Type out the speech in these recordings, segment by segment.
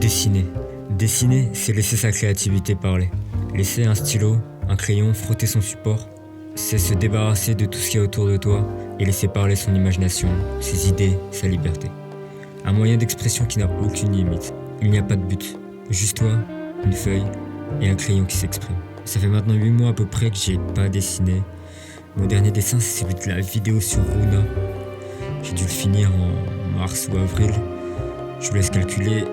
Dessiner. Dessiner, c'est laisser sa créativité parler. Laisser un stylo, un crayon, frotter son support, c'est se débarrasser de tout ce qu'il y a autour de toi et laisser parler son imagination, ses idées, sa liberté. Un moyen d'expression qui n'a aucune limite. Il n'y a pas de but, juste toi, une feuille et un crayon qui s'exprime. Ça fait maintenant 8 mois à peu près que j'ai pas dessiné. Mon dernier dessin, c'est celui de la vidéo sur Runa. J'ai dû le finir en mars ou avril. Je vous laisse calculer,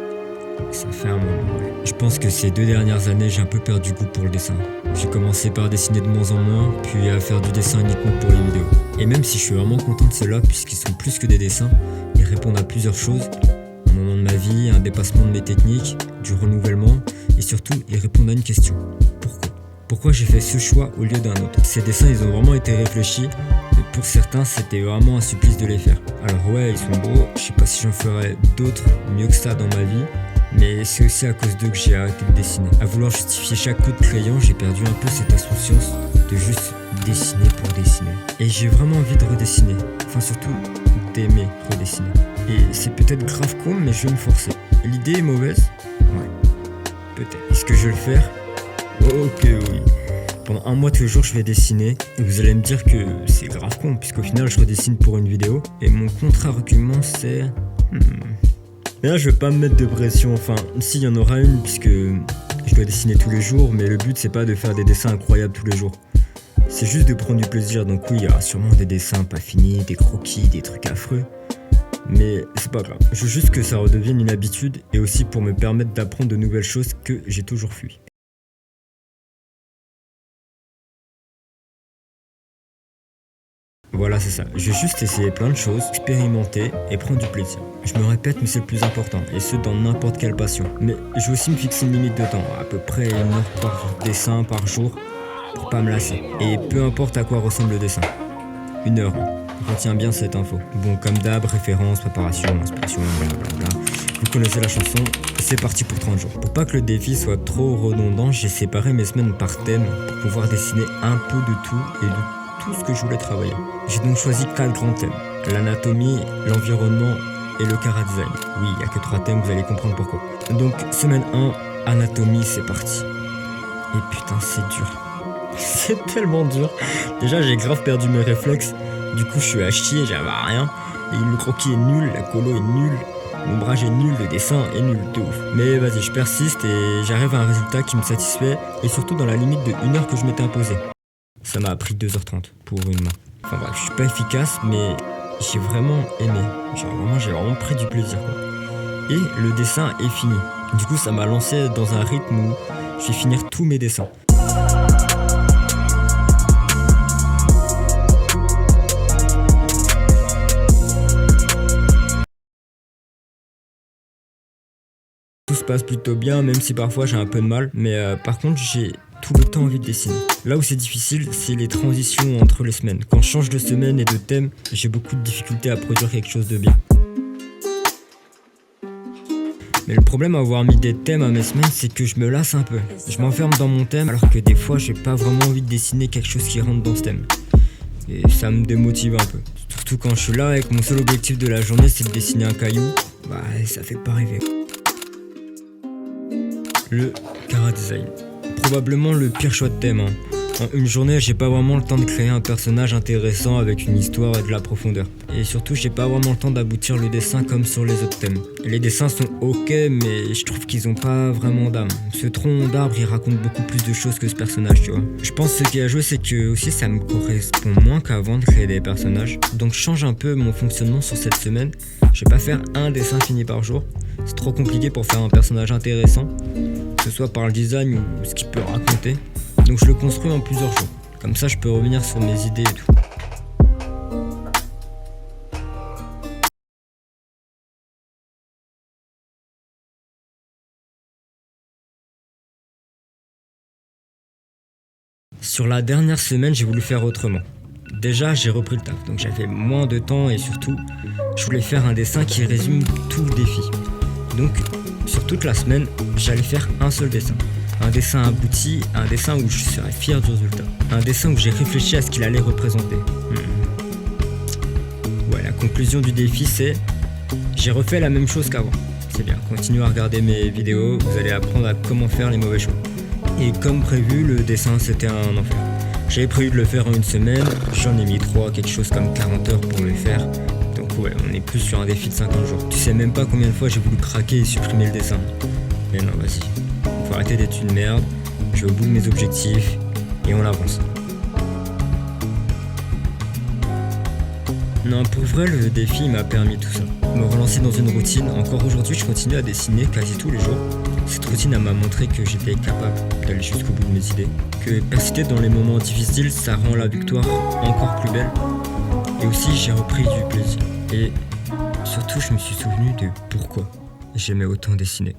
ça fait un moment. Je pense que ces 2 dernières années, j'ai un peu perdu goût pour le dessin. J'ai commencé par dessiner de moins en moins, puis à faire du dessin uniquement pour les vidéos. Et même si je suis vraiment content de cela, puisqu'ils sont plus que des dessins, ils répondent à plusieurs choses. Un moment de ma vie, un dépassement de mes techniques, du renouvellement, et surtout, ils répondent à une question. Pourquoi j'ai fait ce choix au lieu d'un autre? Ces dessins, ils ont vraiment été réfléchis, mais pour certains, c'était vraiment un supplice de les faire. Alors ouais, ils sont beaux, je sais pas si j'en ferai d'autres mieux que ça dans ma vie, mais c'est aussi à cause d'eux que j'ai arrêté de dessiner. À vouloir justifier chaque coup de crayon, j'ai perdu un peu cette insouciance de juste dessiner pour dessiner. Et j'ai vraiment envie de redessiner, enfin surtout d'aimer redessiner. Et c'est peut-être grave con, mais je vais me forcer. L'idée est mauvaise? Ouais, peut-être. Est-ce que je vais le faire? Ok, oui. Pendant un mois tous les jours je vais dessiner et vous allez me dire que c'est grave con puisqu'au final je redessine pour une vidéo et mon contre-argument c'est... Et là je vais pas me mettre de pression, enfin si y en aura une puisque je dois dessiner tous les jours, mais le but c'est pas de faire des dessins incroyables tous les jours. C'est juste de prendre du plaisir, donc oui il y aura sûrement des dessins pas finis, des croquis, des trucs affreux. Mais c'est pas grave, je veux juste que ça redevienne une habitude et aussi pour me permettre d'apprendre de nouvelles choses que j'ai toujours fui. Voilà, c'est ça. Je vais juste essayer plein de choses, expérimenter et prendre du plaisir. Je me répète, mais c'est le plus important, et ce dans n'importe quelle passion. Mais je vais aussi me fixer une limite de temps, à peu près 1 heure par dessin par jour, pour pas me lasser. Et peu importe à quoi ressemble le dessin. 1 heure. Retiens bien cette info. Bon, comme d'hab, référence, préparation, inspiration, blablabla. Vous connaissez la chanson, c'est parti pour 30 jours. Pour pas que le défi soit trop redondant, j'ai séparé mes semaines par thème pour pouvoir dessiner un peu de tout et de tout ce que je voulais travailler. J'ai donc choisi 4 grands thèmes. L'anatomie, l'environnement et le chara design. Oui, il n'y a que 3 thèmes, vous allez comprendre pourquoi. Donc, semaine 1, anatomie, c'est parti. Et putain, c'est dur. C'est tellement dur. Déjà, j'ai grave perdu mes réflexes. Du coup, je suis à chier, j'avais rien. Et le croquis est nul, la colo est nulle. L'ombrage est nul, le dessin est nul, de ouf. Mais vas-y, je persiste et j'arrive à un résultat qui me satisfait. Et surtout dans la limite de 1 heure que je m'étais imposée. Ça m'a pris 2h30 pour une main. Enfin bref, je suis pas efficace, mais j'ai vraiment aimé. J'ai vraiment pris du plaisir, quoi. Et le dessin est fini. Du coup, ça m'a lancé dans un rythme où je vais finir tous mes dessins. Tout se passe plutôt bien, même si parfois j'ai un peu de mal. Mais par contre, j'ai tout le temps envie de dessiner. Là où c'est difficile, c'est les transitions entre les semaines. Quand je change de semaine et de thème, j'ai beaucoup de difficultés à produire quelque chose de bien. Mais le problème à avoir mis des thèmes à mes semaines, c'est que je me lasse un peu. Je m'enferme dans mon thème alors que des fois j'ai pas vraiment envie de dessiner quelque chose qui rentre dans ce thème. Et ça me démotive un peu. Surtout quand je suis là et que mon seul objectif de la journée c'est de dessiner un caillou, bah ça fait pas rêver. Le chara design. Probablement le pire choix de thème. En une journée, j'ai pas vraiment le temps de créer un personnage intéressant avec une histoire et de la profondeur. Et surtout, j'ai pas vraiment le temps d'aboutir le dessin comme sur les autres thèmes. Les dessins sont ok, mais je trouve qu'ils ont pas vraiment d'âme. Ce tronc d'arbre, il raconte beaucoup plus de choses que ce personnage, tu vois. Je pense que ce qui a joué, c'est que aussi ça me correspond moins qu'avant de créer des personnages. Donc je change un peu mon fonctionnement sur cette semaine. Je vais pas faire un dessin fini par jour. C'est trop compliqué pour faire un personnage intéressant, que ce soit par le design ou ce qu'il peut raconter. Donc je le construis en plusieurs jours. Comme ça je peux revenir sur mes idées et tout. Sur la dernière semaine, j'ai voulu faire autrement. Déjà, j'ai repris le taf, donc j'avais moins de temps et surtout, je voulais faire un dessin qui résume tout le défi. Donc, sur toute la semaine, j'allais faire un seul dessin. Un dessin abouti, un dessin où je serais fier du résultat. Un dessin où j'ai réfléchi à ce qu'il allait représenter. Ouais, la conclusion du défi, c'est j'ai refait la même chose qu'avant. C'est bien, continuez à regarder mes vidéos, vous allez apprendre à comment faire les mauvais choix. Et comme prévu, le dessin c'était un enfer. J'avais prévu de le faire en une semaine, j'en ai mis 3, quelque chose comme 40 heures pour le faire. Donc ouais, on est plus sur un défi de 50 jours. Tu sais même pas combien de fois j'ai voulu craquer et supprimer le dessin. Mais non, vas-y, faut arrêter d'être une merde, je vais au bout de mes objectifs et on avance. Non, pour vrai, le défi m'a permis tout ça. Me relancer dans une routine. Encore aujourd'hui, je continue à dessiner quasi tous les jours. Cette routine m'a montré que j'étais capable d'aller jusqu'au bout de mes idées. Que persister dans les moments difficiles, ça rend la victoire encore plus belle. Et aussi, j'ai repris du plaisir. Et surtout, je me suis souvenu de pourquoi j'aimais autant dessiner.